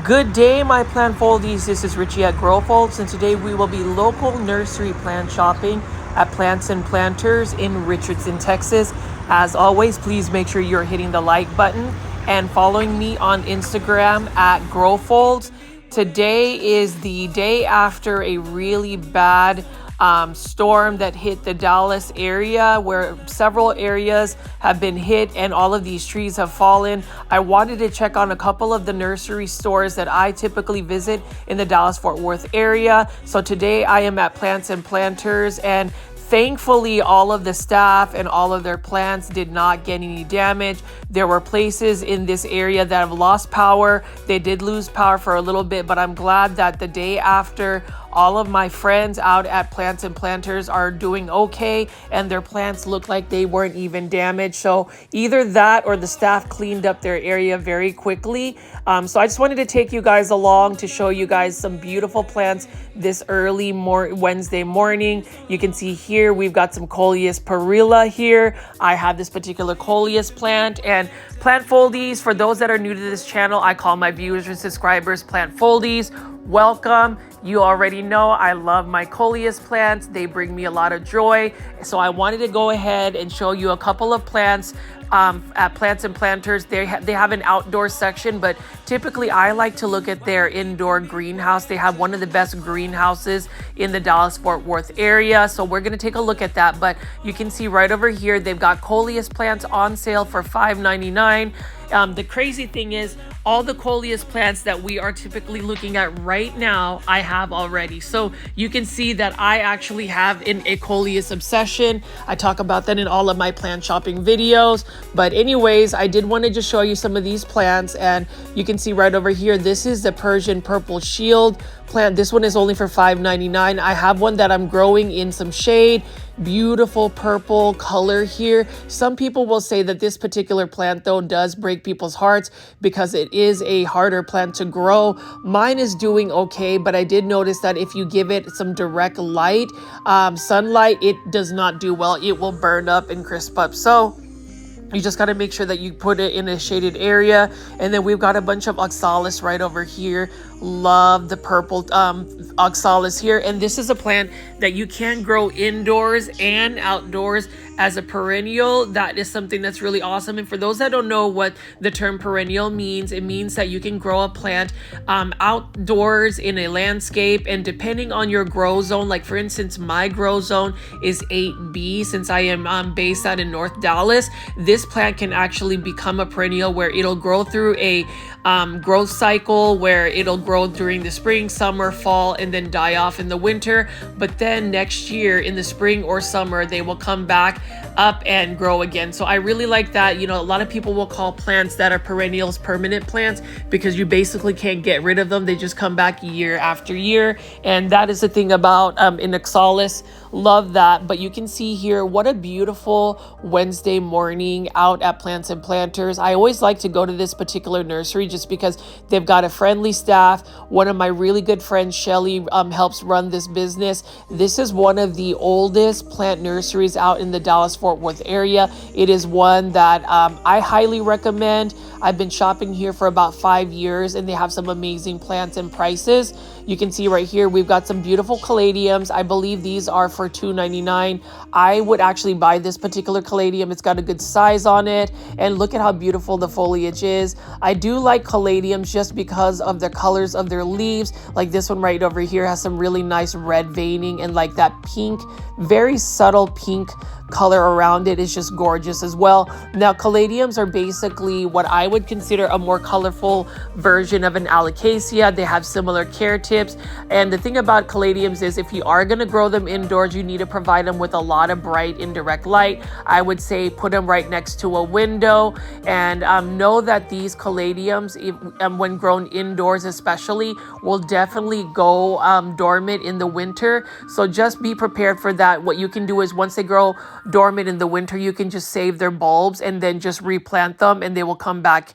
Good day, my plant foldies. This is Richie at Growfolds, and today we will be local nursery plant shopping at Plants and Planters in Richardson, Texas. As always, please make sure you're hitting the like button and following me on Instagram at Growfolds. Today is the day after a really bad storm that hit the Dallas area, where several areas have been hit and all of these trees have fallen. I wanted to check on a couple of the nursery stores that I typically visit in the Dallas-Fort Worth area. So today I am at Plants and Planters, and thankfully, all of the staff and all of their plants did not get any damage. There were places in this area that have lost power. They did lose power for a little bit, but I'm glad that the day after, all of my friends out at Plants and Planters are doing okay, and their plants look like they weren't even damaged. So either that or the staff cleaned up their area very quickly. So I just wanted to take you guys along to show you guys some beautiful plants this early Wednesday morning. You can see here we've got some Coleus perilla here. I have this particular Coleus plant, and plant foldies, for those that are new to this channel, I call my viewers and subscribers plant foldies. Welcome. You already know I love my Coleus plants. They bring me a lot of joy. So I wanted to go ahead and show you a couple of plants at Plants and Planters. They have an outdoor section, but typically I like to look at their indoor greenhouse. They have one of the best greenhouses in the Dallas-Fort Worth area. So we're going to take a look at that. But you can see right over here, they've got Coleus plants on sale for $5.99. The crazy thing is, all the Coleus plants that we are typically looking at right now, I have already. So you can see that I actually have a Coleus obsession. I talk about that in all of my plant shopping videos. But anyways, I did want to just show you some of these plants, and you can see right over here, this is the Persian Purple Shield plant. This one is only for $5.99. I have one that I'm growing in some shade. Beautiful purple color here. Some people will say that this particular plant though does break people's hearts because it is a harder plant to grow. Mine is doing okay, but I did notice that if you give it some direct light, sunlight, it does not do well. It will burn up and crisp up. So you just got to make sure that you put it in a shaded area. And then we've got a bunch of oxalis right over here. Love the purple oxalis here. And this is a plant that you can grow indoors and outdoors as a perennial. That is something that's really awesome. And for those that don't know what the term perennial means, it means that you can grow a plant outdoors in a landscape, and depending on your grow zone, like for instance, my grow zone is 8B, since I am based out in North Dallas. This plant can actually become a perennial where it'll grow through a growth cycle where it'll grow during the spring, summer, fall, and then die off in the winter. But then next year in the spring or summer, they will come back up and grow again. So I really like that. You know, a lot of people will call plants that are perennials permanent plants because you basically can't get rid of them. They just come back year after year. And that is the thing about an oxalis. Love that. But you can see here, what a beautiful Wednesday morning out at Plants and Planters. I always like to go to this particular nursery just because they've got a friendly staff. One of my really good friends, Shelly, helps run this business. This is one of the oldest plant nurseries out in the Dallas-Fort Worth area. It is one that I highly recommend. I've been shopping here for about 5 years, and they have some amazing plants and prices. You can see right here, we've got some beautiful caladiums. I believe these are for $2.99. I would actually buy this particular caladium. It's got a good size on it, and look at how beautiful the foliage is. I do like caladiums just because of the colors of their leaves. Like this one right over here has some really nice red veining, and like that pink, very subtle pink color around it is just gorgeous as well. Now, caladiums are basically what I would consider a more colorful version of an alocasia. They have similar care tips. And the thing about caladiums is if you are going to grow them indoors, you need to provide them with a lot of bright indirect light. I would say put them right next to a window, and know that these caladiums, when grown indoors especially, will definitely go dormant in the winter. So just be prepared for that. What you can do is once they grow dormant in the winter, you can just save their bulbs and then just replant them, and they will come back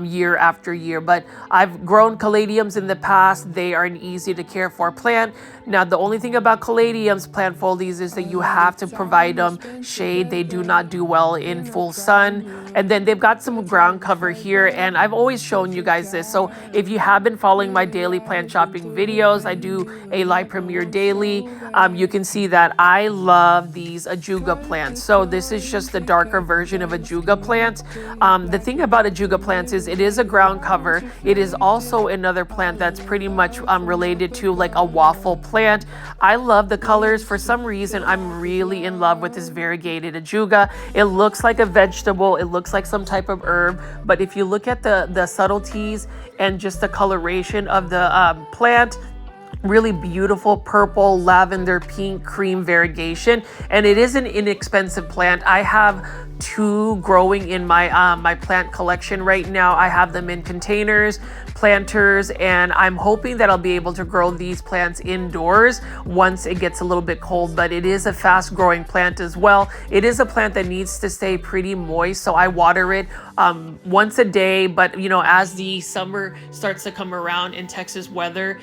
year after year. But I've grown caladiums in the past. They are an easy to care for plant. Now, the only thing about caladiums, plant folies, is that you have to provide them shade. They do not do well in full sun. And then they've got some ground cover here, and I've always shown you guys this. So if you have been following my daily plant shopping videos, I do a live premiere daily. You can see that I love these ajuga plants. So this is just the darker version of ajuga plant. The thing about ajuga plants is it is a ground cover. It is also another plant that's pretty much related to like a waffle plant. I love the colors. For some reason, I'm really in love with this variegated ajuga. It looks like a vegetable. It looks like some type of herb. But if you look at the subtleties and just the coloration of the plant, really beautiful purple, lavender, pink, cream variegation. And it is an inexpensive plant. I have 2 growing in my my plant collection right now. I have them in containers, planters, and I'm hoping that I'll be able to grow these plants indoors once it gets a little bit cold. But it is a fast growing plant as well. It is a plant that needs to stay pretty moist, so I water it once a day. But you know, as the summer starts to come around and Texas weather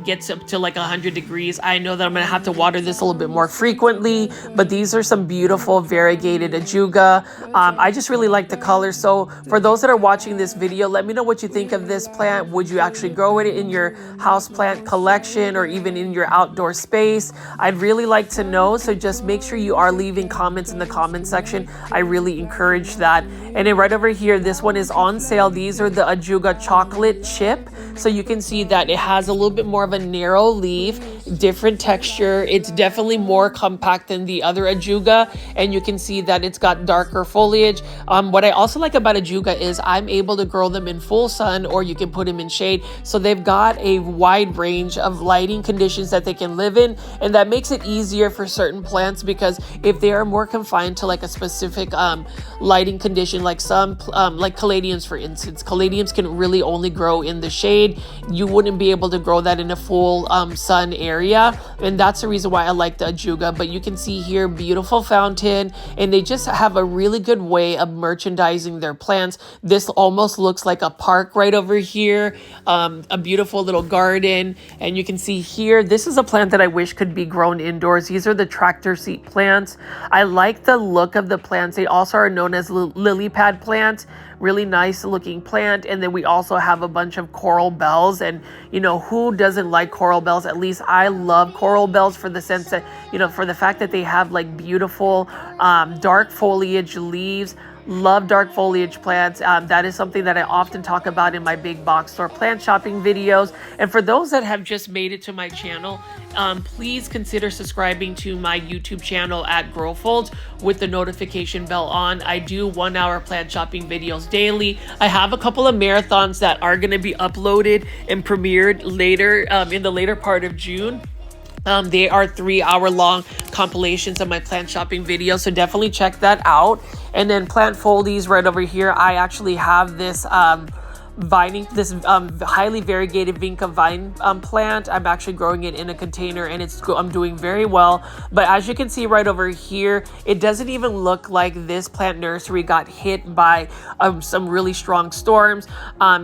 gets up to like 100 degrees, I know that I'm gonna have to water this a little bit more frequently. But these are some beautiful variegated ajuga. I just really like the color. So for those that are watching this video, let me know what you think of this plant. Would you actually grow it in your houseplant collection or even in your outdoor space? I'd really like to know. So just make sure you are leaving comments in the comment section. I really encourage that. And then right over here, this one is on sale. These are the ajuga chocolate chip. So you can see that it has a little bit more of a narrow leaf, different texture. It's definitely more compact than the other ajuga. And you can see that it's got darker foliage. What I also like about ajuga is I'm able to grow them in full sun, or you can put them in shade. So they've got a wide range of lighting conditions that they can live in. And that makes it easier for certain plants, because if they are more confined to like a specific lighting condition, like some like caladiums, for instance, caladiums can really only grow in the shade. You wouldn't be able to grow that in a full sun area, and that's the reason why I like the ajuga. But you can see here, beautiful fountain, and they just have a really good way of merchandising their plants. This almost looks like a park right over here, a beautiful little garden. And you can see here, this is a plant that I wish could be grown indoors. These are the tractor seat plants. I like the look of the plants. They also are known as lily pad plants. Really nice looking plant. And then we also have a bunch of coral bells, and you know, who doesn't like coral bells? At least I love coral bells, for the sense that, you know, for the fact that they have like beautiful dark foliage leaves. Love dark foliage plants. That is something that I often talk about in my big box store plant shopping videos. And for those that have just made it to my channel, please consider subscribing to my YouTube channel at Growfolds with the notification bell on. I do 1-hour plant shopping videos daily. I have a couple of marathons that are going to be uploaded and premiered later in the later part of June. They are 3-hour long compilations of my plant shopping videos, so definitely check that out. And then plant foldies right over here. I actually have this highly variegated vinca vine plant. I'm actually growing it in a container, and I'm doing very well. But as you can see right over here, it doesn't even look like this plant nursery got hit by some really strong storms.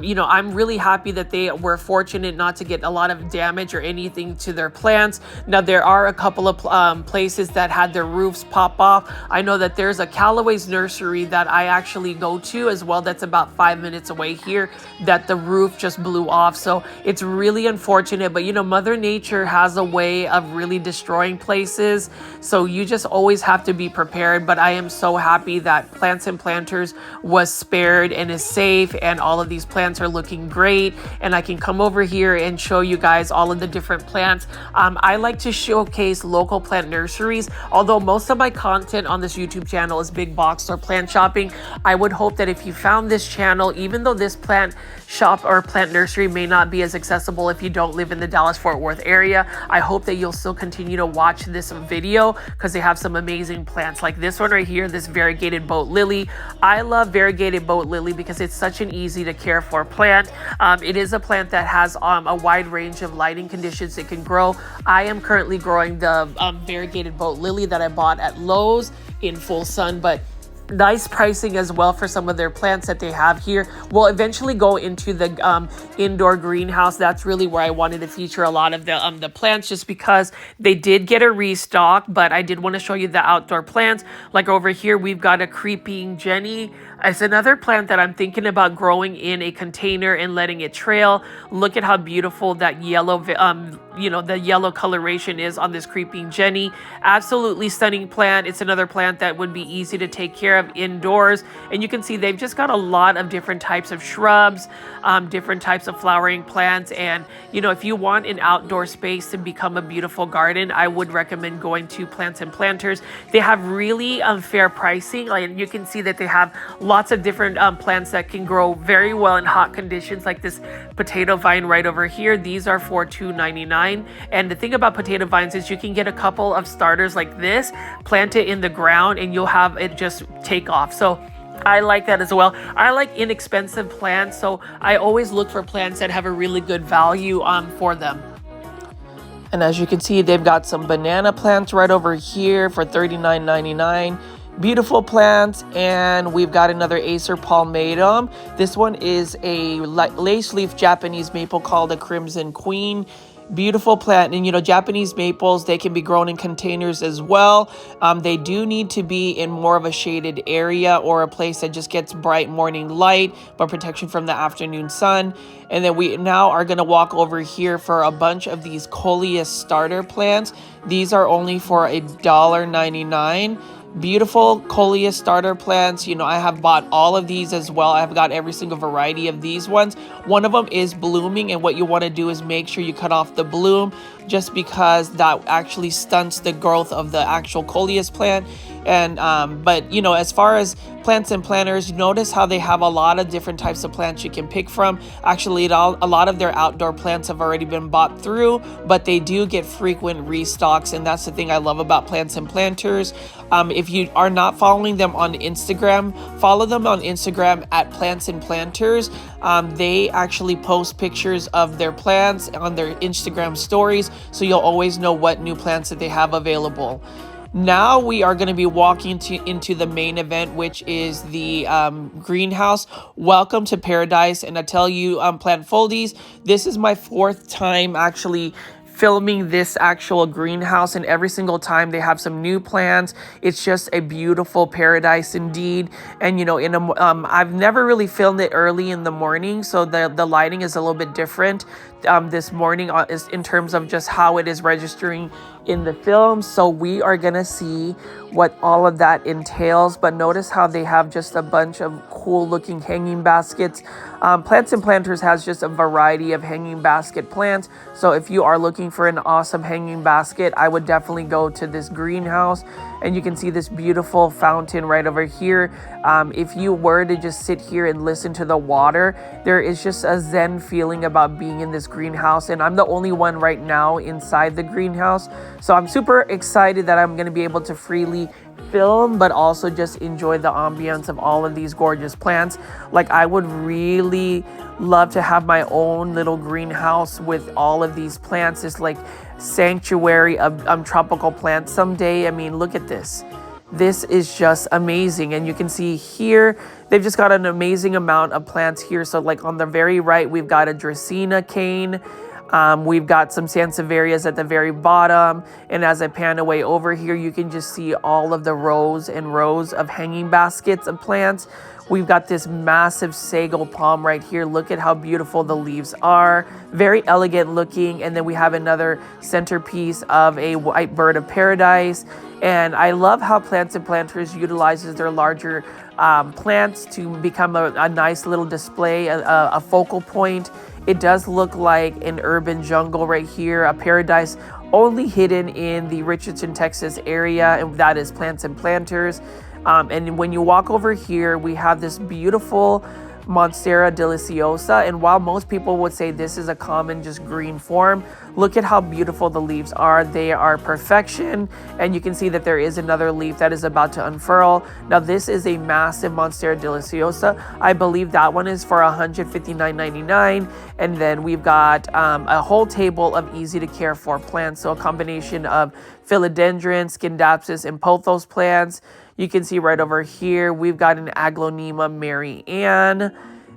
You know, I'm really happy that they were fortunate not to get a lot of damage or anything to their plants. Now, there are a couple of places that had their roofs pop off. I know that there's a Callaway's nursery that I actually go to as well, that's about 5 minutes away here, that the roof just blew off. So it's really unfortunate, but you know, Mother Nature has a way of really destroying places, so you just always have to be prepared. But I am so happy that Plants and Planters was spared and is safe, and all of these plants are looking great, and I can come over here and show you guys all of the different plants. I like to showcase local plant nurseries. Although most of my content on this YouTube channel is big box or plant shopping, I would hope that if you found this channel, even though this plant shop or plant nursery may not be as accessible if you don't live in the Dallas-Fort Worth area, I hope that you'll still continue to watch this video, because they have some amazing plants like this one right here, this variegated boat lily. I love variegated boat lily because it's such an easy to care for plant. It is a plant that has a wide range of lighting conditions it can grow. I am currently growing the variegated boat lily that I bought at Lowe's. in full sun, but nice pricing as well for some of their plants that they have here. We'll eventually go into the indoor greenhouse. That's really where I wanted to feature a lot of the plants, just because they did get a restock, but I did want to show you the outdoor plants. Like over here, we've got a creeping Jenny. It's another plant that I'm thinking about growing in a container and letting it trail. Look at how beautiful that yellow, the yellow coloration is on this creeping Jenny. Absolutely stunning plant. It's another plant that would be easy to take care of indoors. And you can see they've just got a lot of different types of shrubs, different types of flowering plants. And, if you want an outdoor space to become a beautiful garden, I would recommend going to Plants and Planters. They have really fair pricing. Like, you can see that they have lots of different plants that can grow very well in hot conditions, like this potato vine right over here. These are for $2.99. And the thing about potato vines is you can get a couple of starters like this, plant it in the ground, and you'll have it just take off. So I like that as well. I like inexpensive plants, so I always look for plants that have a really good value for them. And as you can see, they've got some banana plants right over here for $39.99. Beautiful plants. And we've got another Acer palmatum. This one is a lace leaf Japanese maple called a Crimson Queen. Beautiful plant. And Japanese maples, they can be grown in containers as well. They do need to be in more of a shaded area or a place that just gets bright morning light, but protection from the afternoon sun. And then we now are going to walk over here for a bunch of these coleus starter plants. These are only for $1.99. Beautiful coleus starter plants. I have bought all of these as well. I've got every single variety of these ones. One of them is blooming, and what you want to do is make sure you cut off the bloom, just because that actually stunts the growth of the actual coleus plant. And but as far as Plants and Planters, notice how they have a lot of different types of plants you can pick from. Actually, a lot of their outdoor plants have already been bought through, but they do get frequent restocks, and that's the thing I love about Plants and Planters. If you are not following them on Instagram, follow them on Instagram at Plants and Planters. They actually post pictures of their plants on their Instagram stories, so you'll always know what new plants that they have available. Now we are going to be walking into the main event, which is the greenhouse. Welcome to paradise. And I tell you, plant foldies, this is my 4th time actually filming this actual greenhouse, and every single time they have some new plants. It's just a beautiful paradise indeed. And I've never really filmed it early in the morning, so the lighting is a little bit different this morning is in terms of just how it is registering in the film. So we are gonna see what all of that entails. But notice how they have just a bunch of cool looking hanging baskets. Plants and Planters has just a variety of hanging basket plants. So if you are looking for an awesome hanging basket, I would definitely go to this greenhouse. And you can see this beautiful fountain right over here. If you were to just sit here and listen to the water, there is just a zen feeling about being in this greenhouse. And I'm the only one right now inside the greenhouse. So I'm super excited that I'm going to be able to freely film, but also just enjoy the ambience of all of these gorgeous plants. Like, I would really love to have my own little greenhouse with all of these plants, this like sanctuary of tropical plants someday. I mean, look at this. This is just amazing. And you can see here, they've just got an amazing amount of plants here. So like on the very right, we've got a Dracaena cane. We've got some Sansevierias at the very bottom. And as I pan away over here, you can just see all of the rows and rows of hanging baskets of plants. We've got this massive sago palm right here. Look at how beautiful the leaves are. Very elegant looking. And then we have another centerpiece of a white bird of paradise. And I love how Plants and Planters utilizes their larger plants to become a nice little display, a focal point. It does look like an urban jungle right here, a paradise only hidden in the Richardson, Texas area, and that is Plants and Planters. And when you walk over here, we have this beautiful Monstera deliciosa, and while most people would say this is a common just green form, look at how beautiful the leaves are. They are perfection, and you can see that there is another leaf that is about to unfurl. Now this is a massive Monstera deliciosa. I believe that one is for $159.99, and then we've got a whole table of easy to care for plants, so a combination of philodendron, scindapsus, and pothos plants. You can see right over here, we've got an Aglaonema Mary Ann.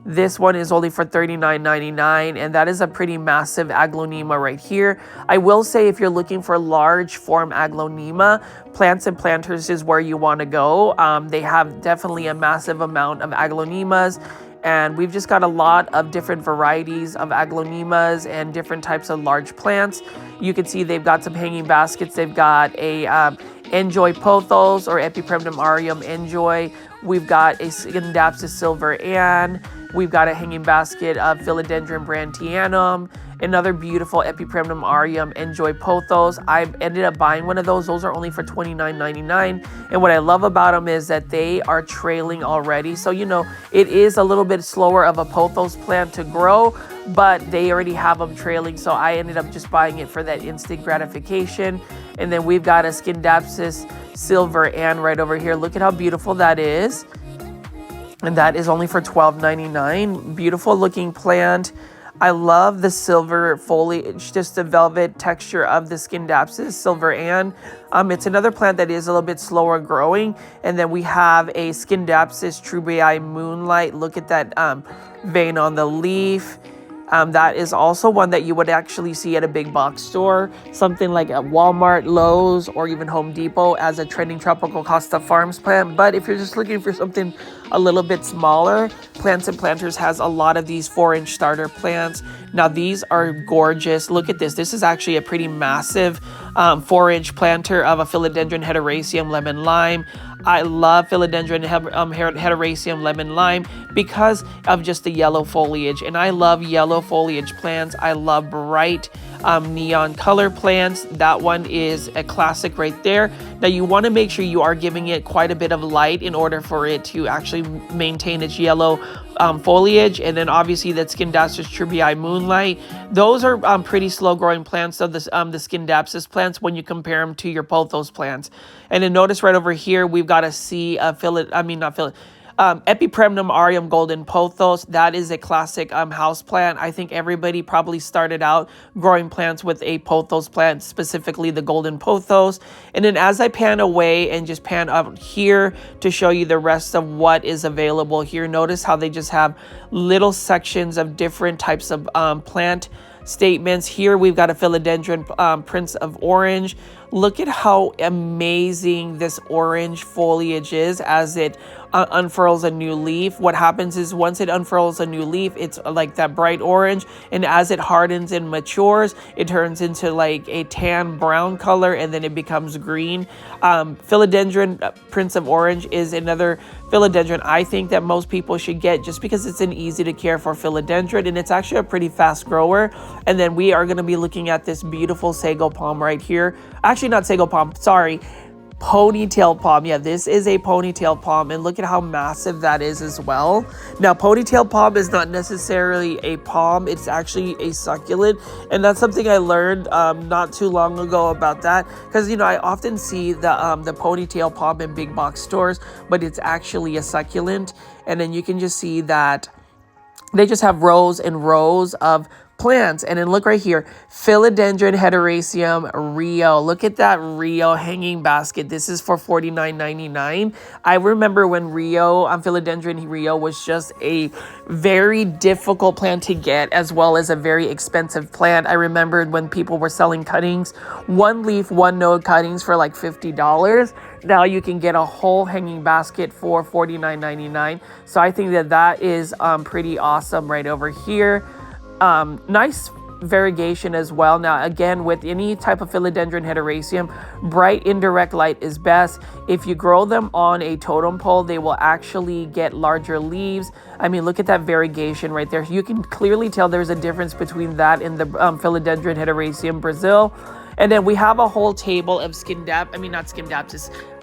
This one is only for $39.99, and that is a pretty massive Aglaonema right here. I will say if you're looking for large form Aglaonema, Plants and Planters is where you want to go. They have definitely a massive amount of Aglaonemas, and we've just got a lot of different varieties of Aglaonemas and different types of large plants. You can see they've got some hanging baskets. They've got a Enjoy Pothos or Epipremnum aureum Enjoy. We've got a Scindapsus Silver Ann. We've got a hanging basket of Philodendron Brantianum, another beautiful Epipremnum aureum Enjoy Pothos. I ended up buying one of those. Those are only for $29.99. And what I love about them is that they are trailing already. So, you know, it is a little bit slower of a pothos plant to grow, but they already have them trailing. So I ended up just buying it for that instant gratification. And then we've got a Scindapsus Silver Ann right over here. Look at how beautiful that is. And that is only for $12.99. Beautiful looking plant. I love the silver foliage, just the velvet texture of the Scindapsus Silver Ann. It's another plant that is a little bit slower growing. And then we have a Scindapsus Trubii Moonlight. Look at that vein on the leaf. That is also one that you would actually see at a big box store, something like at Walmart, Lowe's, or even Home Depot as a trending tropical Costa Farms plant. But if you're just looking for something a little bit smaller, Plants and Planters has a lot of these 4-inch starter plants. Now these are gorgeous. Look at this. This is actually a pretty massive 4-inch planter of a Philodendron Hederaceum Lemon Lime. I love Philodendron Hederaceum Lemon Lime because of just the yellow foliage. And I love yellow foliage plants. I love bright neon color plants. That one is a classic right there. Now you want to make sure you are giving it quite a bit of light in order for it to actually maintain its yellow foliage. And then obviously that Scindapsus Trubii Moonlight. Those are pretty slow growing plants of the Scindapsus plants when you compare them to your pothos plants. And then notice right over here we've got a sea of Epipremnum aureum golden pothos. That is a classic house plant. I think everybody probably started out growing plants with a pothos plant, specifically the golden pothos. And then as I pan away and just pan up here to show you the rest of what is available here, notice how they just have little sections of different types of plant statements. Here we've got a Philodendron Prince of Orange. Look at how amazing this orange foliage is as it unfurls a new leaf. What happens is once it unfurls a new leaf, it's like that bright orange, and as it hardens and matures, it turns into like a tan brown color, and then it becomes green. Philodendron Prince of Orange is another philodendron I think that most people should get just because it's an easy to care for philodendron, and it's actually a pretty fast grower. And then we are going to be looking at this beautiful sago palm right here. Actually, not sago palm, sorry. Ponytail palm. Yeah, this is a ponytail palm, and look at how massive that is as well. Now, ponytail palm is not necessarily a palm, it's actually a succulent, and that's something I learned not too long ago about that, because you know I often see the ponytail palm in big box stores, but it's actually a succulent. And then you can just see that they just have rows and rows of plants. And then look right here, Philodendron Hederaceum Rio. Look at that Rio hanging basket. This is for $49.99. I remember when Philodendron Rio was just a very difficult plant to get, as well as a very expensive plant. I remembered when people were selling cuttings, one leaf, one node cuttings for like $50. Now you can get a whole hanging basket for $49.99. So I think that is pretty awesome right over here. Nice variegation as well. Now again, with any type of Philodendron Hederaceum, bright indirect light is best. If you grow them on a totem pole, they will actually get larger leaves. I mean, look at that variegation right there. You can clearly tell there's a difference between that and the Philodendron Hederaceum Brazil. And then we have a whole table of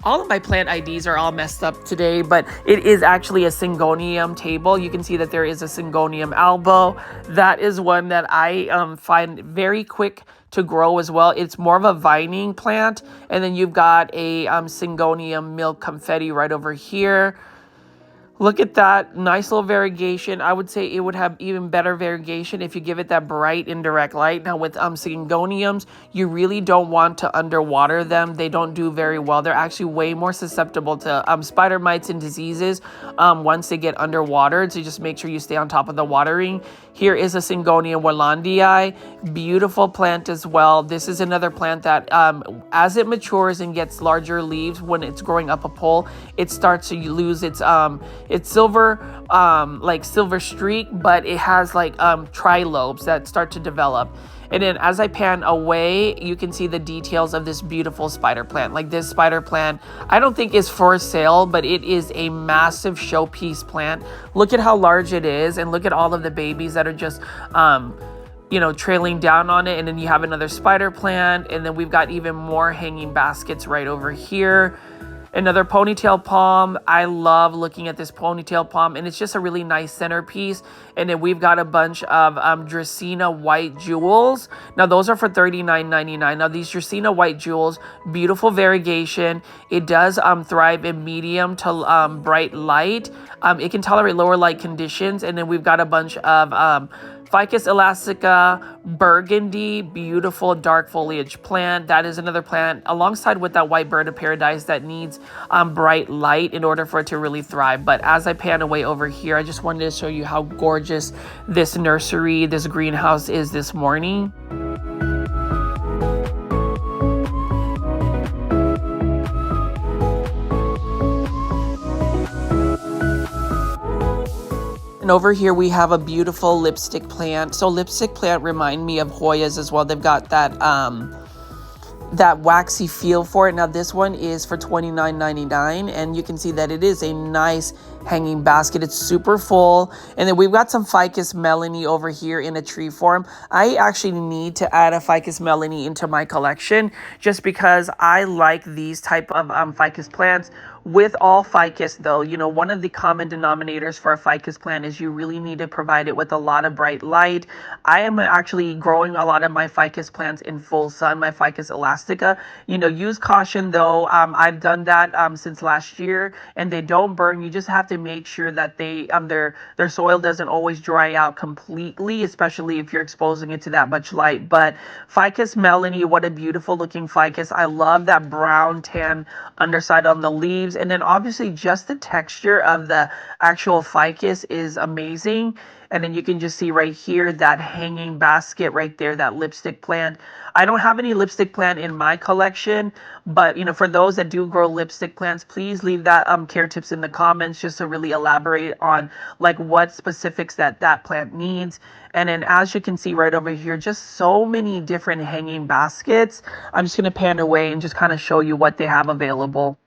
all of my plant IDs are all messed up today, but it is actually a Syngonium table. You can see that there is a Syngonium albo. That is one that I find very quick to grow as well. It's more of a vining plant. And then you've got a Syngonium milk confetti right over here. Look at that nice little variegation. I would say it would have even better variegation if you give it that bright indirect light. Now with syngoniums, you really don't want to underwater them. They don't do very well. They're actually way more susceptible to spider mites and diseases once they get underwatered. So just make sure you stay on top of the watering. Here is a Syngonium wallandii, beautiful plant as well. This is another plant that as it matures and gets larger leaves, when it's growing up a pole, it starts to lose its silver, like silver streak, but it has like trilobes that start to develop. And then as I pan away, you can see the details of this beautiful spider plant. Like this spider plant, I don't think is for sale, but it is a massive showpiece plant. Look at how large it is, and look at all of the babies that are just, you know, trailing down on it. And then you have another spider plant, and then we've got even more hanging baskets right over here. Another ponytail palm. I love looking at this ponytail palm, and it's just a really nice centerpiece. And then we've got a bunch of Dracaena white jewels. Now those are for $39.99. Now these Dracaena white jewels, beautiful variegation. It does thrive in medium to bright light. It can tolerate lower light conditions. And then we've got a bunch of Ficus elastica, burgundy, beautiful dark foliage plant. That is another plant alongside with that white bird of paradise that needs bright light in order for it to really thrive. But as I pan away over here, I just wanted to show you how gorgeous this nursery, this greenhouse is this morning. And over here we have a beautiful lipstick plant. So lipstick plant remind me of Hoyas as well. They've got that that waxy feel for it. Now this one is for $29.99, and you can see that it is a nice hanging basket. It's super full. And then we've got some Ficus melony over here in a tree form. I actually need to add a Ficus melony into my collection just because I like these type of Ficus plants. With all ficus though, you know, one of the common denominators for a ficus plant is you really need to provide it with a lot of bright light. I am actually growing a lot of my ficus plants in full sun, my Ficus elastica. You know, use caution though. I've done that since last year, and they don't burn. You just have to make sure that they their soil doesn't always dry out completely, especially if you're exposing it to that much light. But Ficus melony, what a beautiful looking ficus. I love that brown tan underside on the leaves. And then obviously just the texture of the actual ficus is amazing. And then you can just see right here that hanging basket right there, that lipstick plant. I don't have any lipstick plant in my collection, but you know, for those that do grow lipstick plants, please leave that care tips in the comments just to really elaborate on like what specifics that plant needs. And then as you can see right over here, just so many different hanging baskets. I'm just going to pan away and just kind of show you what they have available.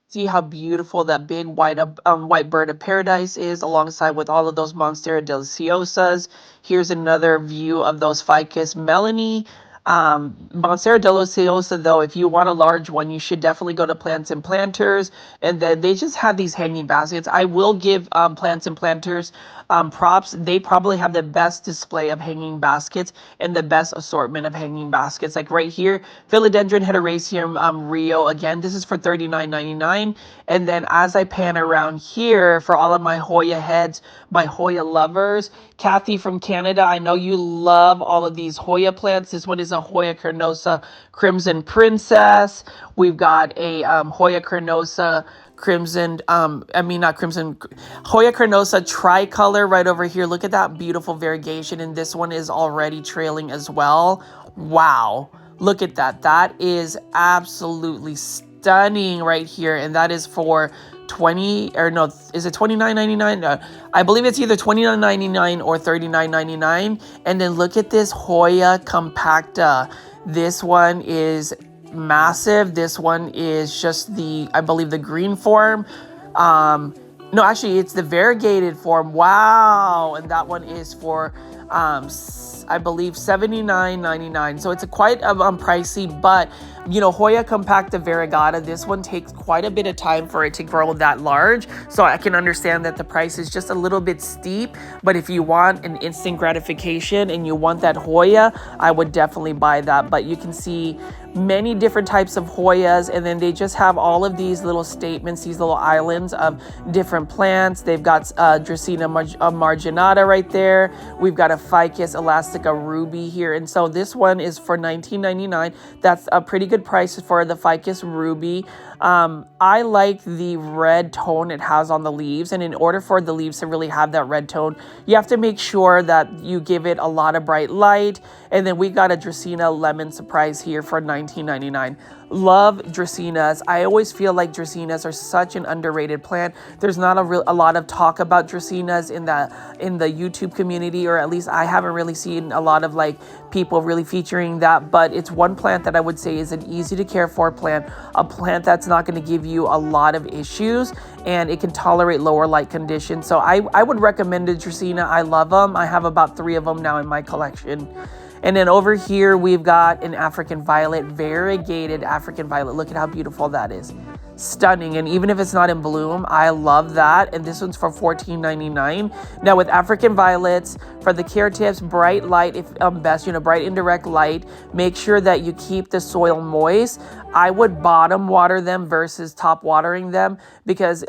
See how beautiful that big white bird of paradise is alongside with all of those Monstera deliciosas. Here's another view of those Ficus melony. Monstera deliciosa, though, if you want a large one, you should definitely go to Plants and Planters. And then they just have these hanging baskets. I will give Plants and Planters props. They probably have the best display of hanging baskets and the best assortment of hanging baskets. Like right here, Philodendron heteroraceum Rio. Again, this is for $39.99. And then as I pan around here for all of my Hoya heads, my Hoya lovers, Kathy from Canada, I know you love all of these Hoya plants. This one is a Hoya carnosa Crimson Princess. We've got a Hoya carnosa crimson, not crimson, Hoya carnosa tricolor right over here. Look at that beautiful variegation, and this one is already trailing as well. Wow, look at that. That is absolutely stunning right here, and that is for 20 or no, is it $29.99? No, I believe it's either $29.99 or $39.99. And then look at this Hoya compacta. This one is massive. This one is just the, I believe, the green form. No, actually, it's the variegated form. Wow. And that one is for, I believe, $79.99. So it's a quite pricey, but you know, Hoya compacta variegata, this one takes quite a bit of time for it to grow that large. So I can understand that the price is just a little bit steep, but if you want an instant gratification and you want that Hoya, I would definitely buy that. But you can see many different types of Hoyas, and then they just have all of these little statements, these little islands of different plants. They've got Dracaena marginata right there. We've got a Ficus elastica ruby here, and so this one is for $19.99. That's a pretty good price for the Ficus ruby. I like the red tone it has on the leaves, and in order for the leaves to really have that red tone, you have to make sure that you give it a lot of bright light. And then we got a Dracaena lemon surprise here for $19.99. Love Dracaenas. I always feel like Dracaenas are such an underrated plant. There's not a lot of talk about Dracaenas in the YouTube community, or at least I haven't really seen a lot of like people really featuring that. But it's one plant that I would say is an easy to care for plant, a plant that's not going to give you a lot of issues, and it can tolerate lower light conditions. So I would recommend a Dracaena. I love them. I have about 3 of them now in my collection. And then over here, we've got an African violet, variegated African violet. Look at how beautiful that is. Stunning. And even if it's not in bloom, I love that. And this one's for $14.99. Now with African violets, for the care tips, bright light, if best, bright indirect light. Make sure that you keep the soil moist. I would bottom water them versus top watering them, because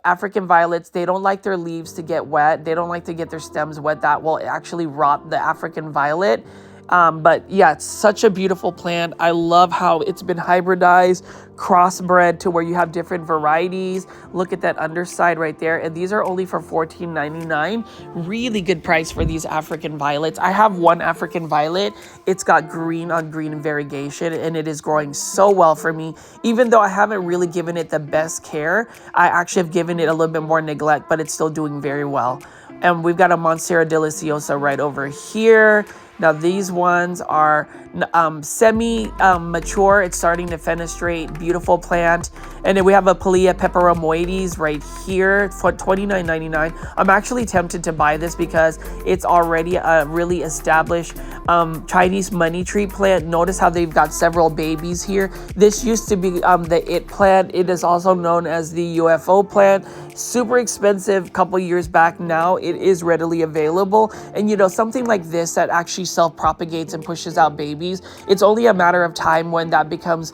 African violets, they don't like their leaves to get wet. They don't like to get their stems wet. That will actually rot the African violet. But yeah, it's such a beautiful plant. I love how it's been hybridized, crossbred to where you have different varieties. Look at that underside right there. And these are only for $14.99. Really good price for these African violets. I have one African violet. It's got green on green variegation, and it is growing so well for me. Even though I haven't really given it the best care, I actually have given it a little bit more neglect, but it's still doing very well. And we've got a Monstera deliciosa right over here. Now these ones are semi-mature. It's starting to fenestrate. Beautiful plant. And then we have a Pilea peperomoides right here for $29.99. I'm actually tempted to buy this because it's already a really established Chinese money tree plant. Notice how they've got several babies here. This used to be the it plant. It is also known as the UFO plant. Super expensive a couple years back. Now it is readily available. And something like this that actually self-propagates and pushes out babies, it's only a matter of time when that becomes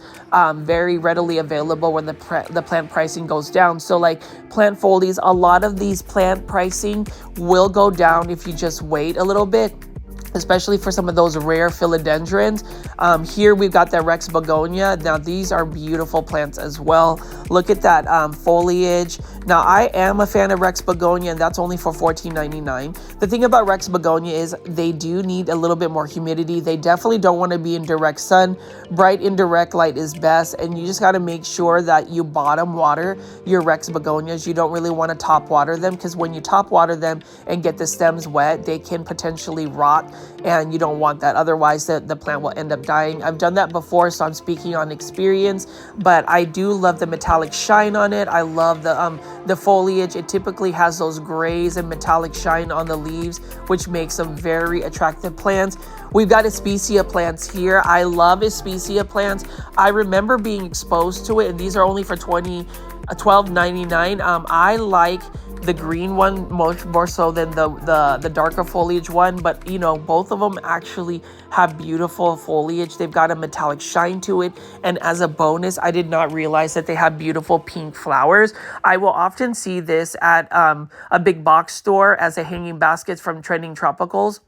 very readily available, when the plant pricing goes down. So like plant folies, a lot of these plant pricing will go down if you just wait a little bit, especially for some of those rare philodendrons. Here we've got that Rex begonia. Now these are beautiful plants as well. Look at that foliage. Now I am a fan of Rex begonia, and that's only for $14.99. The thing about Rex begonia is they do need a little bit more humidity. They definitely don't want to be in direct sun. Bright indirect light is best, and you just got to make sure that you bottom water your Rex begonias. You don't really want to top water them, because when you top water them and get the stems wet, they can potentially rot, and you don't want that. Otherwise the plant will end up dying. I've done that before, so I'm speaking on experience, but I do love the metallic shine on it. I love the foliage. It typically has those grays and metallic shine on the leaves, which makes them very attractive plants. We've got Especia plants here. I love Especia plants. I remember being exposed to it, and these are only for $12.99. I like the green one more so than the darker foliage one, but both of them actually have beautiful foliage. They've got a metallic shine to it, and as a bonus, I did not realize that they have beautiful pink flowers. I will often see this at a big box store as a hanging basket from Trending Tropicals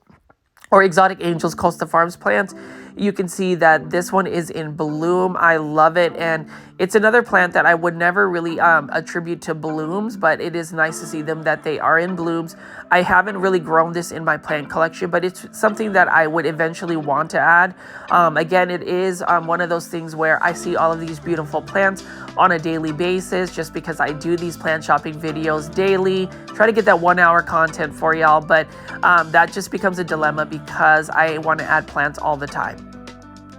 or Exotic Angels Costa Farms plants. You can see that this one is in bloom. I love it, and it's another plant that I would never really attribute to blooms, but it is nice to see them that they are in blooms. I haven't really grown this in my plant collection, but it's something that I would eventually want to add. Again, it is one of those things where I see all of these beautiful plants on a daily basis, just because I do these plant shopping videos daily, try to get that 1 hour content for y'all, but that just becomes a dilemma because I want to add plants all the time.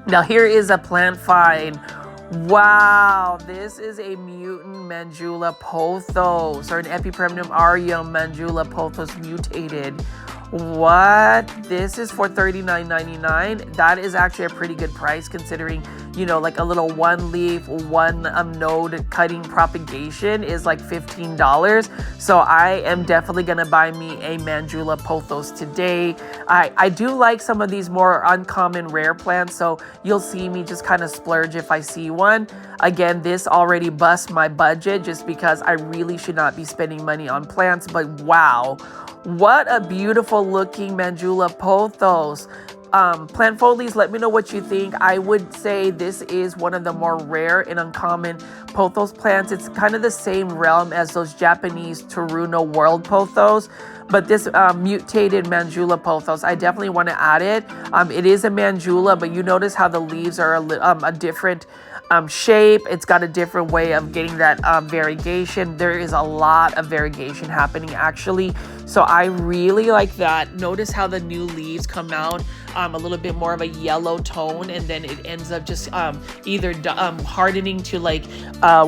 Now here is a plant find. Wow, this is a mutant Mandula pothos, or an Epipremnum aureum Mandula pothos mutated. What? This is for $39.99. That is actually a pretty good price considering, you know, like a little one leaf, one node cutting propagation is like $15. So I am definitely going to buy me a Mandula pothos today. I do like some of these more uncommon rare plants, so you'll see me just kind of splurge if I see one. Again, this already busts my budget just because I really should not be spending money on plants, but wow. What a beautiful looking Mandula pothos. Plant folies, let me know what you think. I would say this is one of the more rare and uncommon pothos plants. It's kind of the same realm as those Japanese Teruno world pothos, but this mutated Mandula pothos, I definitely want to add it. It is a Mandula, but you notice how the leaves are a different shape. It's got a different way of getting that variegation. There is a lot of variegation happening actually. So I really like that. Notice how the new leaves come out a little bit more of a yellow tone, and then it ends up just either hardening to like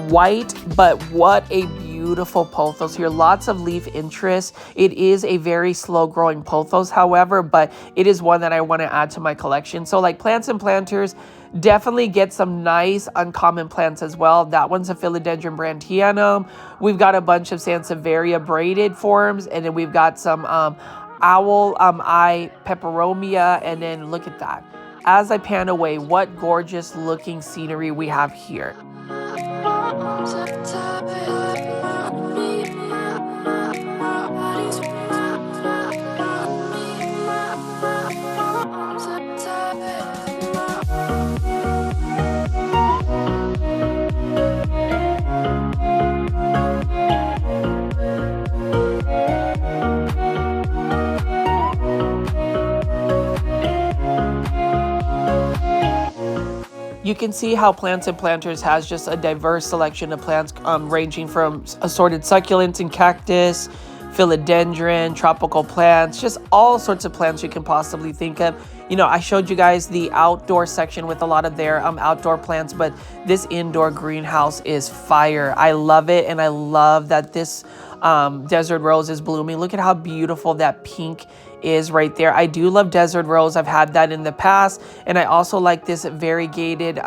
white. But what a beautiful pothos here. Lots of leaf interest. It is a very slow growing pothos, however, but it is one that I want to add to my collection. So like Plants and Planters, definitely get some nice uncommon plants as well. That one's a Philodendron brantianum. We've got a bunch of Sansevieria braided forms, and then we've got some owl eye peperomia, and then look at that. As I pan away, what gorgeous looking scenery we have here. You can see how Plants and Planters has just a diverse selection of plants ranging from assorted succulents and cactus, philodendron, tropical plants, just all sorts of plants you can possibly think of. You know, I showed you guys the outdoor section with a lot of their outdoor plants, but this indoor greenhouse is fire. I love it, and I love that this desert rose is blooming. Look at how beautiful that pink is right there. I do love desert rose. I've had that in the past, and I also like this variegated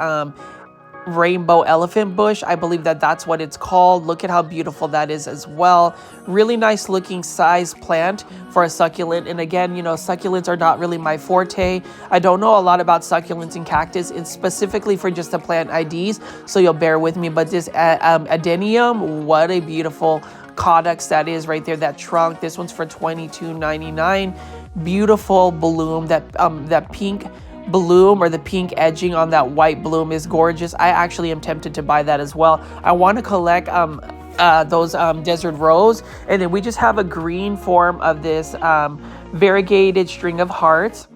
rainbow elephant bush. I believe that that's what it's called. Look at how beautiful that is as well. Really nice looking size plant for a succulent. And again, you know, succulents are not really my forte. I don't know a lot about succulents and cactus. It's specifically for just the plant IDs, so you'll bear with me. But this adenium, what a beautiful caudex that is right there, that trunk. This one's for $22.99. Beautiful bloom. That pink bloom, or the pink edging on that white bloom, is gorgeous. I actually am tempted to buy that as well. I want to collect those desert rose. And then we just have a green form of this variegated string of hearts.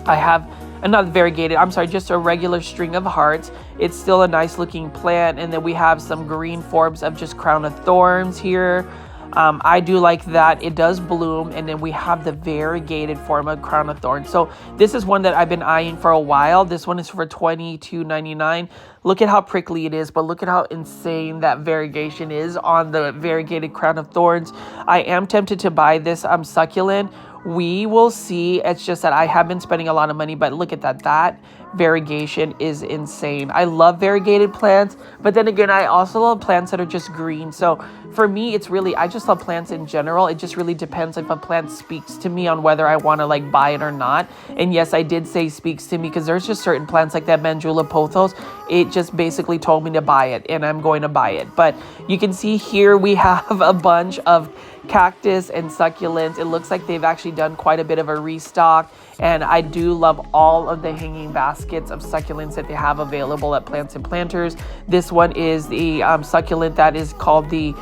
I have not variegated, I'm sorry, just a regular string of hearts. It's still a nice looking plant. And then we have some green forms of just crown of thorns here. I do like that. It does bloom. And then we have the variegated form of crown of thorns. So this is one that I've been eyeing for a while. This one is for $22.99. Look at how prickly it is, but look at how insane that variegation is on the variegated crown of thorns. I am tempted to buy this succulent. We will see. It's just that I have been spending a lot of money, but look at that. That variegation is insane. I love variegated plants, but then again, I also love plants that are just green. So for me, it's really, I just love plants in general. It just really depends if a plant speaks to me on whether I want to like buy it or not. And yes, I did say speaks to me, because there's just certain plants like that Mandula pothos. It just basically told me to buy it, and I'm going to buy it. But you can see here we have a bunch of cactus and succulents. It looks like they've actually done quite a bit of a restock, and I do love all of the hanging baskets of succulents that they have available at Plants and Planters. This one is the succulent that is called the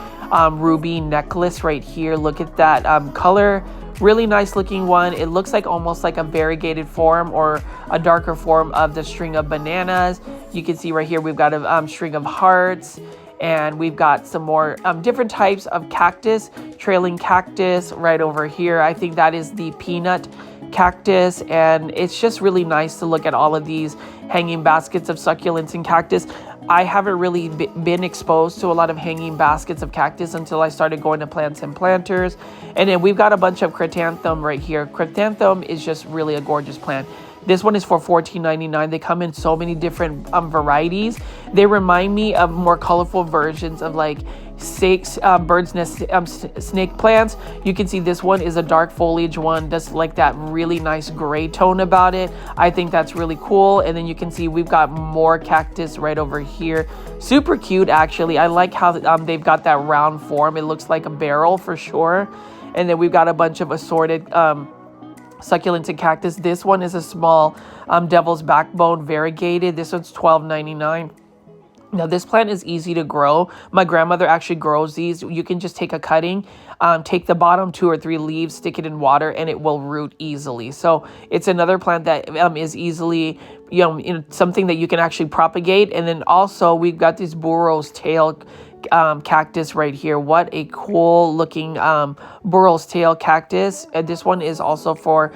ruby necklace right here. Look at that color. Really nice looking one. It looks like almost like a variegated form or a darker form of the string of bananas. You can see right here we've got a string of hearts. And we've got some more different types of cactus, trailing cactus right over here. I think that is the peanut cactus, and it's just really nice to look at all of these hanging baskets of succulents and cactus. I haven't really been exposed to a lot of hanging baskets of cactus until I started going to Plants and Planters. And then we've got a bunch of chrysanthemum right here. Chrysanthemum is just really a gorgeous plant. This one is for $14.99. They come in so many different varieties. They remind me of more colorful versions of like bird's nest snake plants. You can see this one is a dark foliage one. That's like that really nice gray tone about it. I think that's really cool. And then you can see we've got more cactus right over here. Super cute, actually. I like how they've got that round form. It looks like a barrel for sure. And then we've got a bunch of assorted succulents and cactus. This one is a small devil's backbone variegated. This one's $12.99. Now, this plant is easy to grow. My grandmother actually grows these. You can just take a cutting, take the bottom 2 or 3 leaves, stick it in water, and it will root easily. So it's another plant that is easily, something that you can actually propagate. And then also we've got this burro's tail cactus right here. What a cool looking burro's tail cactus. And this one is also for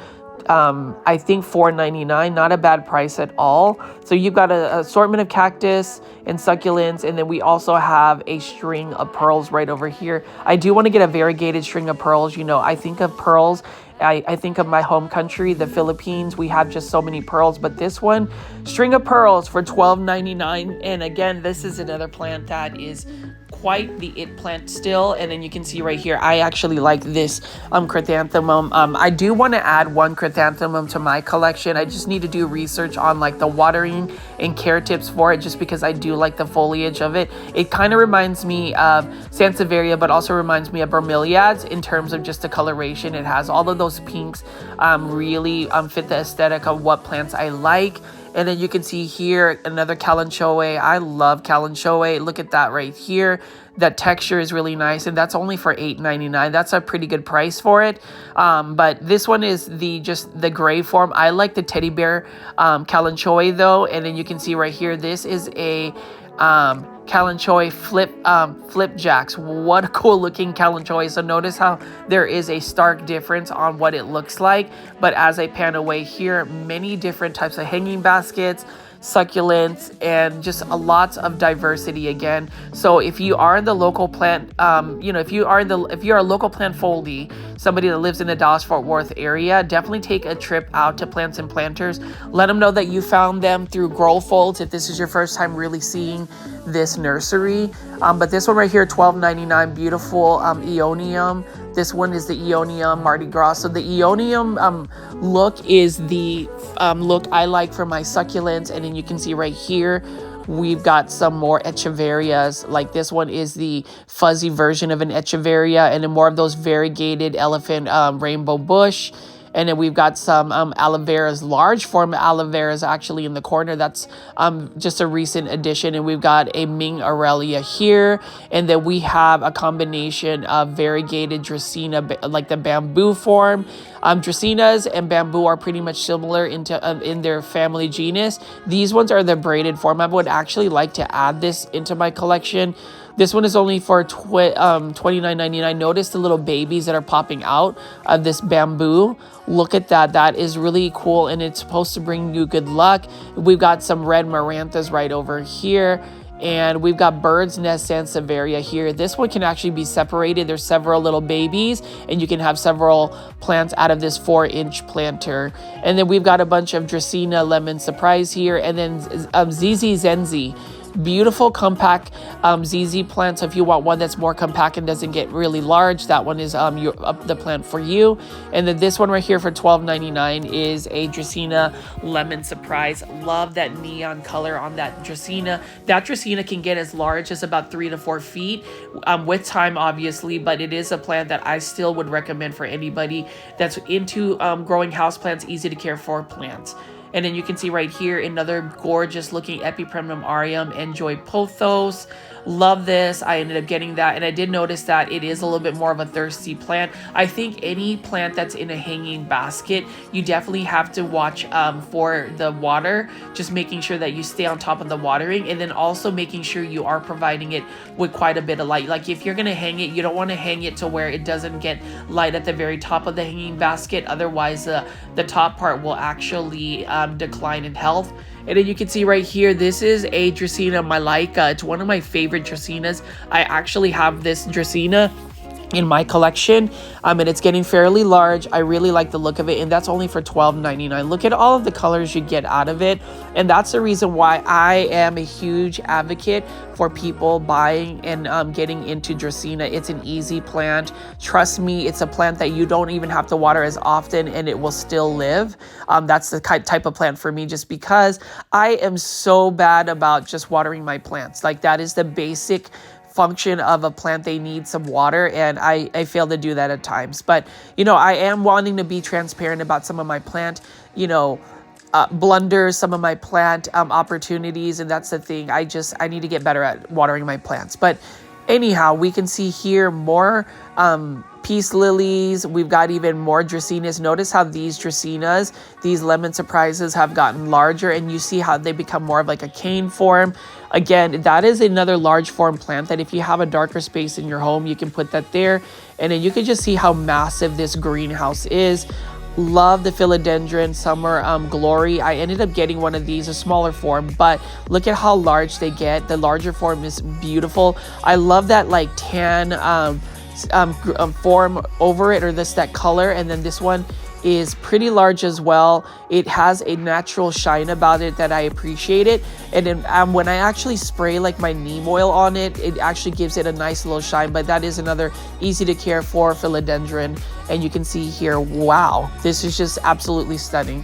I think $4.99. Not a bad price at all. So you've got an assortment of cactus and succulents, and then we also have a string of pearls right over here. I do want to get a variegated string of pearls. I think of pearls, I think of my home country, the Philippines. We have just so many pearls, but this one, string of pearls for $12.99. And again, this is another plant that is quite the it plant still. And then you can see right here, I actually like this chrysanthemum. I do want to add one chrysanthemum to my collection. I just need to do research on like the watering and care tips for it, just because I do like the foliage of it. It kind of reminds me of Sansevieria, but also reminds me of bromeliads in terms of just the coloration. It has all of those pinks, really fit the aesthetic of what plants I like. And then you can see here another kalanchoe. I love kalanchoe. Look at that right here. That texture is really nice, and that's only for $8.99. That's a pretty good price for it. But this one is just the gray form. I like the teddy bear kalanchoe though. And then you can see right here, this is a kalanchoe flipjacks. What a cool looking kalanchoe. So notice how there is a stark difference on what it looks like. But as I pan away here, many different types of hanging baskets, succulents, and just a lot of diversity again. So if you are in the local plant, if you are a local plant foldie, somebody that lives in the Dallas-Fort Worth area, definitely take a trip out to Plants and Planters. Let them know that you found them through Grow Folds if this is your first time really seeing this nursery. But this one right here, $12.99, beautiful Aeonium. This one is the Aeonium Mardi Gras. So the Aeonium look is the look I like for my succulents. And then you can see right here, we've got some more echeverias. Like this one is the fuzzy version of an echeveria, and then more of those variegated elephant rainbow bush. And then we've got some aloe veras, large form aloe veras actually in the corner. That's just a recent addition. And we've got a Ming Aurelia here. And then we have a combination of variegated Dracaena, like the bamboo form. Dracaenas and bamboo are pretty much similar in their family genus. These ones are the braided form. I would actually like to add this into my collection. This one is only for $29.99. Notice the little babies that are popping out of this bamboo. Look at that. That is really cool, and it's supposed to bring you good luck. We've got some red maranthas right over here, and we've got bird's nest sansevieria here. This one can actually be separated. There's several little babies, and you can have several plants out of this 4-inch planter. And then we've got a bunch of Dracaena lemon surprise here, and then ZZ Zenzi. Beautiful compact ZZ plant. So if you want one that's more compact and doesn't get really large, that one is the plant for you. And then this one right here for $12.99 is a Dracaena lemon surprise. Love that neon color on that Dracaena. That Dracaena can get as large as about 3 to 4 feet with time, obviously, but it is a plant that I still would recommend for anybody that's into growing houseplants, easy to care for plants. And then you can see right here another gorgeous looking Epipremnum aureum, Enjoy Pothos. Love this. I ended up getting that, and I did notice that it is a little bit more of a thirsty plant. I think any plant that's in a hanging basket, you definitely have to watch for the water, just making sure that you stay on top of the watering, and then also making sure you are providing it with quite a bit of light. Like if you're going to hang it, you don't want to hang it to where it doesn't get light at the very top of the hanging basket. Otherwise, the top part will actually decline in health. And then you can see right here, this is a Dracaena Malika. It's one of my favorite Dracaenas. I actually have this Dracaena in my collection, and it's getting fairly large. I really like the look of it, and that's only for $12.99. Look at all of the colors you get out of it, and that's the reason why I am a huge advocate for people buying and getting into Dracaena. It's an easy plant. Trust me, it's a plant that you don't even have to water as often, and it will still live. That's the type of plant for me, just because I am so bad about just watering my plants. Like, that is the basic function of a plant. They need some water, and I fail to do that at times. But I am wanting to be transparent about some of my plant blunders, some of my plant opportunities, and that's the thing. I need to get better at watering my plants. But anyhow, we can see here more peace lilies. We've got even more Dracaenas. Notice how these Dracaenas, these lemon surprises, have gotten larger, and you see how they become more of like a cane form. Again, that is another large form plant that if you have a darker space in your home, you can put that there, and then you can just see how massive this greenhouse is. Love the philodendron summer glory. I ended up getting one of these, a smaller form, but look at how large they get. The larger form is beautiful. I love that like tan form over it, or that color. And then this one is pretty large as well. It has a natural shine about it that I appreciate it. And then when I actually spray like my neem oil on it, it actually gives it a nice little shine. But that is another easy to care for philodendron. And you can see here, wow, this is just absolutely stunning.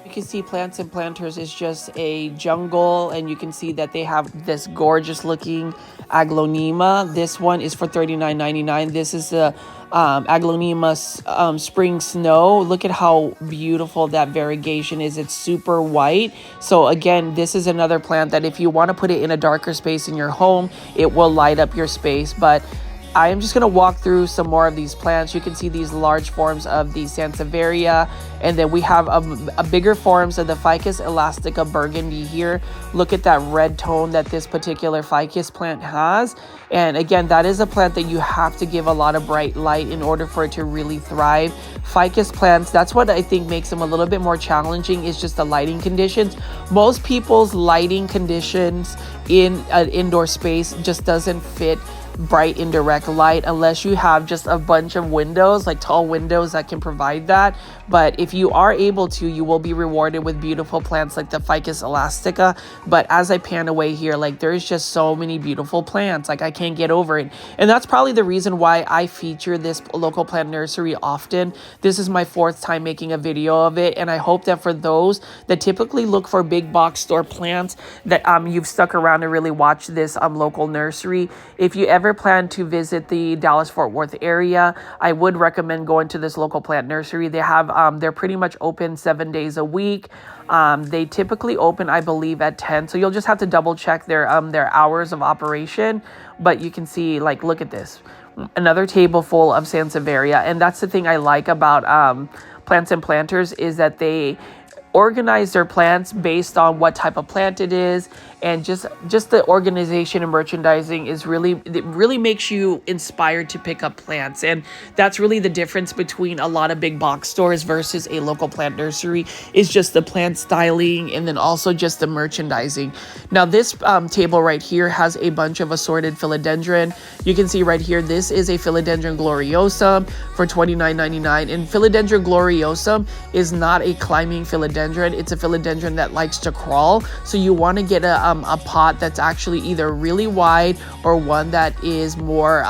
You can see Plants and Planters is just a jungle, and you can see that they have this gorgeous looking Aglaonema. This one is for $39.99. This is the Aglaonema Spring Snow. Look at how beautiful that variegation is. It's super white. So again, this is another plant that if you want to put it in a darker space in your home, it will light up your space. But I am just going to walk through some more of these plants. You can see these large forms of the Sansevieria, and then we have a bigger forms of the Ficus elastica burgundy here. Look at that red tone that this particular ficus plant has. And again, that is a plant that you have to give a lot of bright light in order for it to really thrive. Ficus plants, that's what I think makes them a little bit more challenging, is just the lighting conditions. Most people's lighting conditions in an indoor space just doesn't fit bright indirect light unless you have just a bunch of windows, like tall windows that can provide that. But if you are able to, you will be rewarded with beautiful plants like the Ficus elastica. But as I pan away here, like there's just so many beautiful plants, like I can't get over it. And that's probably the reason why I feature this local plant nursery often. This is my 4th time making a video of it, and I hope that for those that typically look for big box store plants, that you've stuck around to really watch this local nursery. If you ever plan to visit the Dallas-Fort Worth area, I would recommend going to this local plant nursery. They have they're pretty much open 7 days a week. They typically open, I believe, at 10, so you'll just have to double check their hours of operation. But you can see, like, look at this, another table full of Sansevieria. And that's the thing I like about Plants and Planters, is that they organize their plants based on what type of plant it is, and just the organization and merchandising is it really makes you inspired to pick up plants. And that's really the difference between a lot of big box stores versus a local plant nursery, is just the plant styling and then also just the merchandising. Now this table right here has a bunch of assorted philodendron. You can see right here, this is a philodendron gloriosum for $29.99, and philodendron gloriosum is not a climbing philodendron. It's a philodendron that likes to crawl. So you want to get a pot that's actually either really wide or one that is more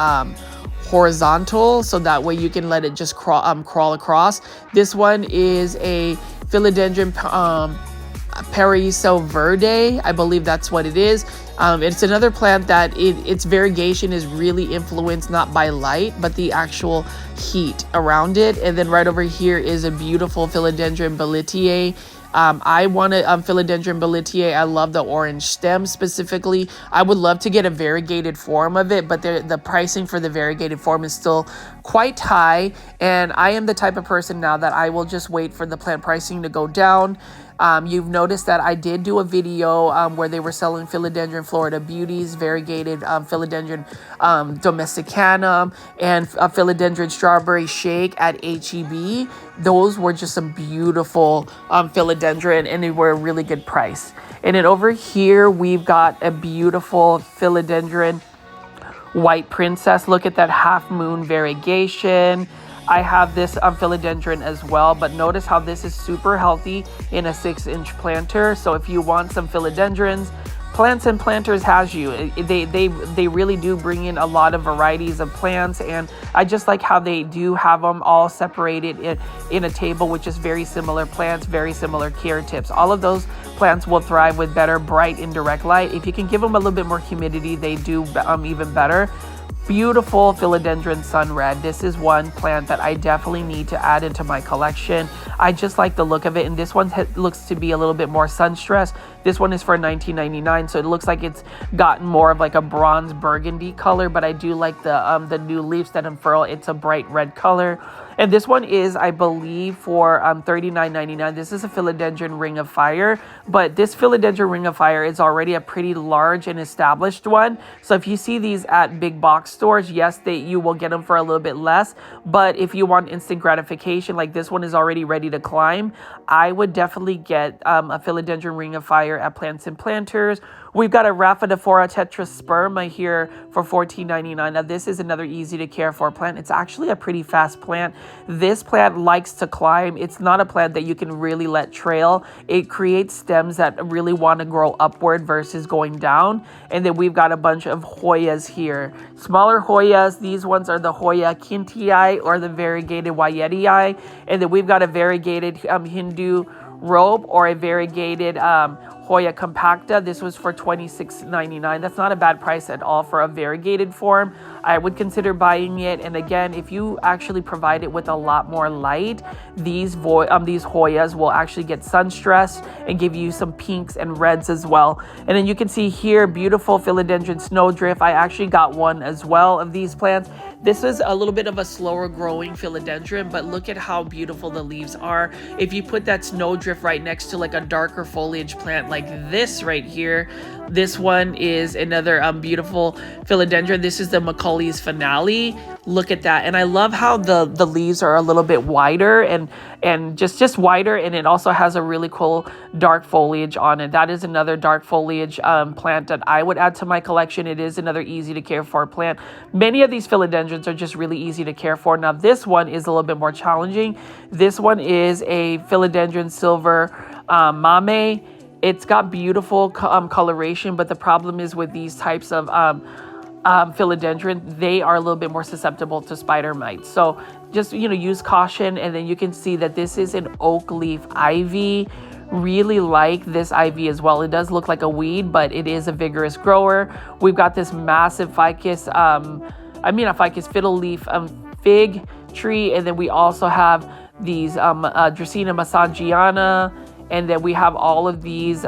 horizontal, so that way you can let it just crawl across. This one is a philodendron Paraiso Verde, I believe that's what it is. It's another plant that its variegation is really influenced not by light, but the actual heat around it. And then right over here is a beautiful philodendron Boletier. I want a philodendron Boletier. I love the orange stem specifically. I would love to get a variegated form of it, but the pricing for the variegated form is still quite high. And I am the type of person now that I will just wait for the plant pricing to go down. You've noticed that I did do a video where they were selling philodendron Florida Beauties, variegated philodendron domesticanum, and a philodendron strawberry shake at HEB. Those were just some beautiful philodendron, and they were a really good price. And then over here, we've got a beautiful philodendron White Princess. Look at that half moon variegation. I have this philodendron as well, but notice how this is super healthy in a 6-inch planter. So if you want some philodendrons, Plants and Planters has you. They really do bring in a lot of varieties of plants, and I just like how they do have them all separated in a table with just very similar plants, very similar care tips. All of those plants will thrive with better bright indirect light. If you can give them a little bit more humidity, they do even better. Beautiful philodendron sun red. This is one plant that I definitely need to add into my collection. I just like the look of it, and this one looks to be a little bit more sun stressed. This one is for $19.99, so it looks like it's gotten more of like a bronze burgundy color, but I do like the new leaves that unfurl. It's a bright red color. And this one is, I believe, for $39.99. This is a philodendron ring of fire, but this philodendron ring of fire is already a pretty large and established one. So if you see these at big box stores, yes, you will get them for a little bit less. But if you want instant gratification, like this one is already ready to climb, I would definitely get a philodendron ring of fire at Plants and Planters. We've got a Rhaphidophora tetrasperma here for $14.99. Now, this is another easy to care for plant. It's actually a pretty fast plant. This plant likes to climb. It's not a plant that you can really let trail. It creates stems that really want to grow upward versus going down. And then we've got a bunch of Hoyas here. Smaller Hoyas. These ones are the Hoya kintii or the variegated Wyetii. And then we've got a variegated Hindu robe or a variegated Hoya compacta. This was for $26.99. That's not a bad price at all for a variegated form. I would consider buying it. And again, if you actually provide it with a lot more light, these Hoyas will actually get sun stressed and give you some pinks and reds as well. And then you can see here, beautiful philodendron snowdrift. I actually got one as well of these plants. This is a little bit of a slower growing philodendron, but look at how beautiful the leaves are. If you put that snowdrift right next to like a darker foliage plant like this right here, this one is another beautiful philodendron. This is the Macaulay's Finale. Look at that. And I love how the leaves are a little bit wider and just wider, and it also has a really cool dark foliage on it. That is another dark foliage plant that I would add to my collection. It is another easy to care for plant. Many of these philodendrons are just really easy to care for. Now this one is a little bit more challenging. This one is a philodendron silver mame. It's got beautiful coloration, but the problem is with these types of philodendron, they are a little bit more susceptible to spider mites. So just, use caution. And then you can see that this is an oak leaf ivy. Really like this ivy as well. It does look like a weed, but it is a vigorous grower. We've got this massive ficus, fiddle leaf fig tree. And then we also have these Dracaena massagiana. And then we have all of these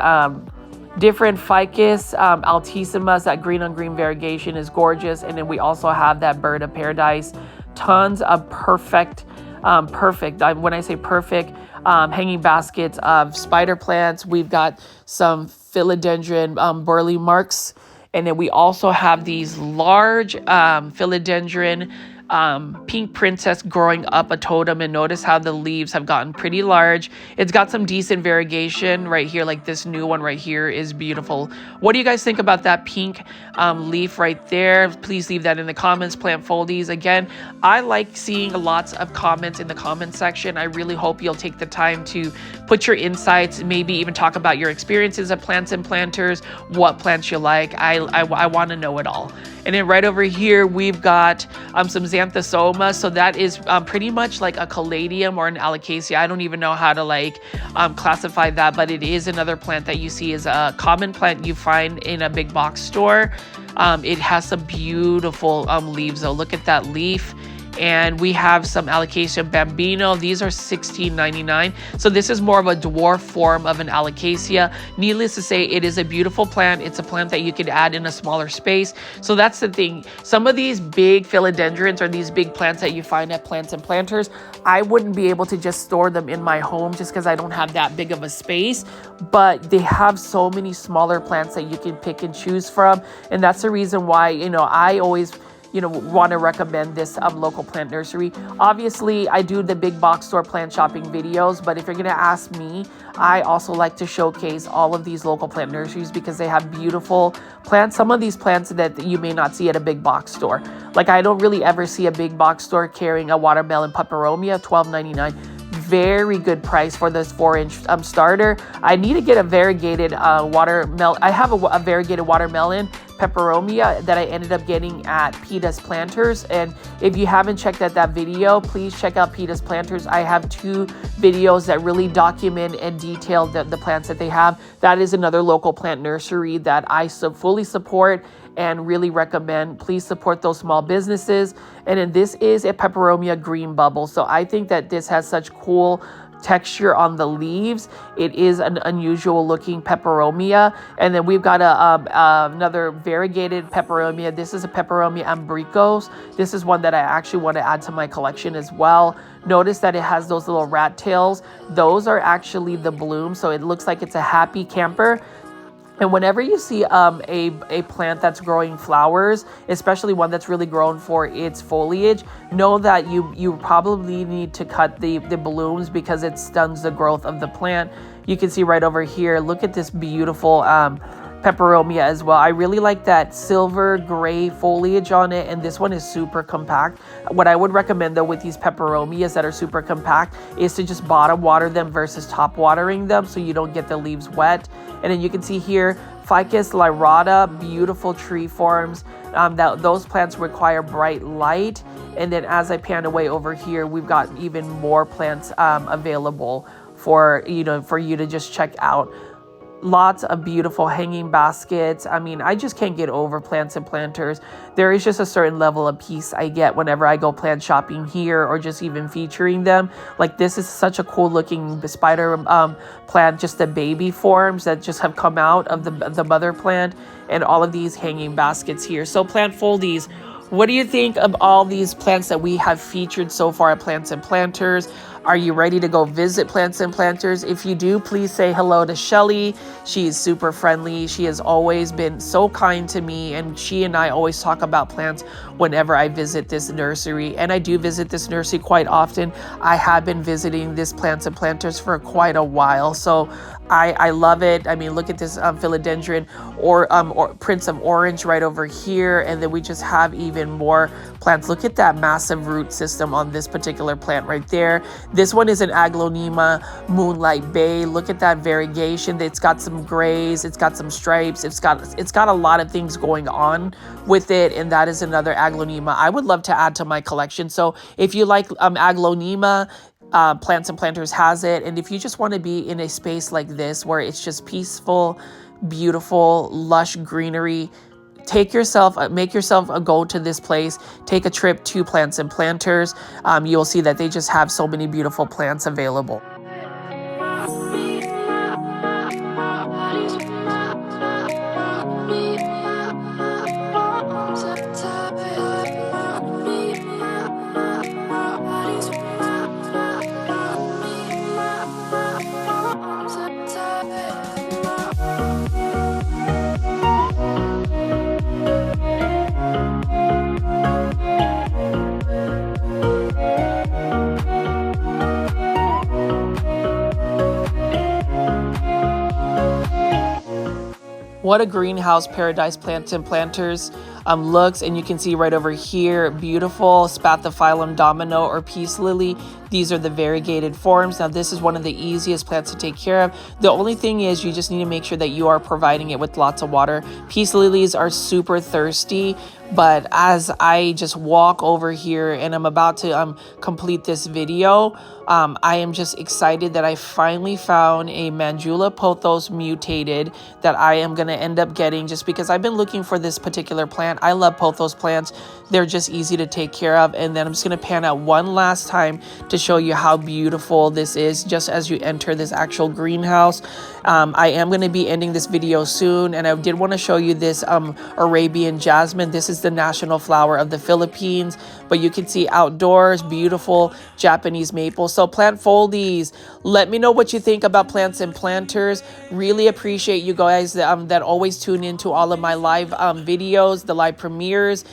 different ficus, altissimas. That green on green variegation is gorgeous. And then we also have that bird of paradise. Tons of perfect, when I say perfect, hanging baskets of spider plants. We've got some philodendron burley marks. And then we also have these large philodendron pink princess growing up a totem, and notice how the leaves have gotten pretty large. It's got some decent variegation right here, like this new one right here is beautiful. What do you guys think about that pink leaf right there? Please leave that in the comments. Plant foldies, again, I like seeing lots of comments in the comment section. I really hope you'll take the time to put your insights, maybe even talk about your experiences of plants and planters, what plants you like. I want to know it all. And then right over here, we've got some xanthosoma. So that is pretty much like a caladium or an alocasia. I don't even know how to like classify that, but it is another plant that you see is a common plant you find in a big box store. It has some beautiful leaves though. Look at that leaf. And we have some alocasia bambino. These are $16.99. So this is more of a dwarf form of an alocasia. Needless to say, it is a beautiful plant. It's a plant that you could add in a smaller space. So that's the thing. Some of these big philodendrons or these big plants that you find at Plants and Planters, I wouldn't be able to just store them in my home just because I don't have that big of a space. But they have so many smaller plants that you can pick and choose from. And that's the reason why, I always want to recommend this local plant nursery. Obviously, I do the big box store plant shopping videos, but if you're going to ask me, I also like to showcase all of these local plant nurseries because they have beautiful plants. Some of these plants that you may not see at a big box store. Like I don't really ever see a big box store carrying a watermelon peperomia, $12.99. Very good price for this 4-inch starter. I need to get a variegated watermelon. I have a variegated watermelon peperomia that I ended up getting at Peta's Planters. And if you haven't checked out that video, please check out Peta's Planters. I have 2 videos that really document and detail the plants that they have. That is another local plant nursery that I fully support and really recommend. Please support those small businesses. And then this is a peperomia green bubble. So I think that this has such cool texture on the leaves. It is an unusual looking peperomia. And then we've got another variegated peperomia. This is a peperomia ambricos. This is one that I actually want to add to my collection as well. Notice that it has those little rat tails. Those are actually the blooms. So it looks like it's a happy camper. And whenever you see a plant that's growing flowers, especially one that's really grown for its foliage, know that you probably need to cut the blooms because it stunts the growth of the plant. You can see right over here, look at this beautiful peperomia as well. I really like that silver gray foliage on it, and this one is super compact. What I would recommend though with these peperomias that are super compact is to just bottom water them versus top watering them so you don't get the leaves wet. And then you can see here Ficus lyrata, beautiful tree forms. Those plants require bright light. And then as I pan away over here, we've got even more plants available for you to just check out. Lots of beautiful hanging baskets. I mean, I just can't get over Plants and Planters. There is just a certain level of peace I get whenever I go plant shopping here or just even featuring them. Like this is such a cool looking spider plant, just the baby forms that just have come out of the mother plant, and all of these hanging baskets here. So plant foldies, what do you think of all these plants that we have featured so far at Plants and Planters? Are you ready to go visit Plants and Planters? If you do, please say hello to Shelly. She is super friendly. She has always been so kind to me, and she and I always talk about plants whenever I visit this nursery. And I do visit this nursery quite often. I have been visiting this Plants and Planters for quite a while, so I love it. I mean, look at this philodendron or Prince of Orange right over here, and then we just have even more plants. Look at that massive root system on this particular plant right there. This one is an Aglonema Moonlight Bay. Look at that variegation. It's got some grays, it's got some stripes, it's got a lot of things going on with it, and that is another Aglonema I would love to add to my collection. So if you like Aglonema, Plants and Planters has it. And if you just want to be in a space like this where it's just peaceful, beautiful, lush greenery, make yourself a go to this place. Take a trip to Plants and Planters. You'll see that they just have so many beautiful plants available. what a greenhouse paradise Plants and Planters looks. And you can see right over here, beautiful Spathiphyllum domino or peace lily. These are the variegated forms. Now this is one of the easiest plants to take care of. The only thing is you just need to make sure that you are providing it with lots of water. Peace lilies are super thirsty, but as I just walk over here and I'm about to complete this video, I am just excited that I finally found a Mandula pothos mutated that I am going to end up getting, just because I've been looking for this particular plant. I love pothos plants. They're just easy to take care of. And then I'm just going to pan out one last time to show you how beautiful this is just as you enter this actual greenhouse. I am going to be ending this video soon, and I did want to show you this Arabian jasmine. This is the national flower of the Philippines, but you can see outdoors, beautiful Japanese maple. So plant foldies, let me know what you think about Plants and Planters. Really appreciate you guys that always tune into all of my live videos, the live premieres.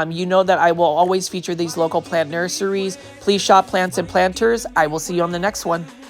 You know that I will always feature these local plant nurseries. Please shop Plants and Planters. I will see you on the next one.